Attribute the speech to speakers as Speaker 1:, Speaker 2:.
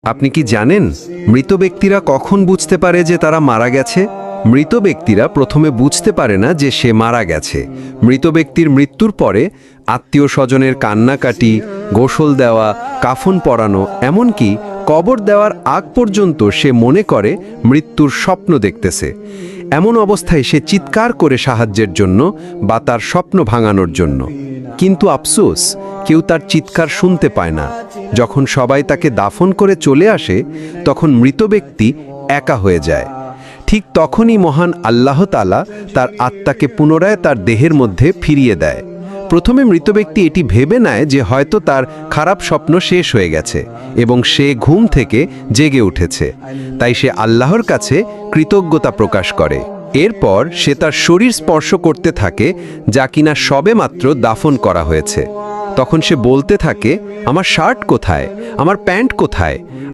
Speaker 1: আপনি কি জানেন মৃত ব্যক্তিরা কখন বুঝতে পারে যে তারা মারা গেছে? মৃত ব্যক্তিরা প্রথমে বুঝতে পারে না যে সে মারা গেছে। মৃত ব্যক্তির মৃত্যুর পরে আত্মীয় স্বজনের কান্নাকাটি, গোসল দেওয়া, কাফন পরানো, এমনকি কবর দেওয়ার আগ পর্যন্ত সে মনে করে মৃত্যুর স্বপ্ন দেখতেছে। এমন অবস্থায় সে চিৎকার করে সাহায্যের জন্য বা তার স্বপ্ন ভাঙানোর জন্য। কিন্তু আফসোস, কেউ তার চিৎকার শুনতে পায় না। যখন সবাই তাকে দাফন করে চলে আসে, তখন মৃত ব্যক্তি একা হয়ে যায়। ঠিক তখনই মহান আল্লাহ তাআলা তার আত্মাকে পুনরায় তার দেহের মধ্যে ফিরিয়ে দেয়। প্রথমে মৃত ব্যক্তি এটি ভেবে নেয় যে হয়তো তার খারাপ স্বপ্ন শেষ হয়ে গেছে এবং সে ঘুম থেকে জেগে উঠেছে। তাই সে আল্লাহর কাছে কৃতজ্ঞতা প্রকাশ করে। এরপর সে তার শরীর স্পর্শ করতে থাকে, যা কিনা সবেমাত্র দাফন করা হয়েছে। তখন সে বলতে থাকে, আমার শার্ট কোথায়, আমার প্যান্ট কোথায়?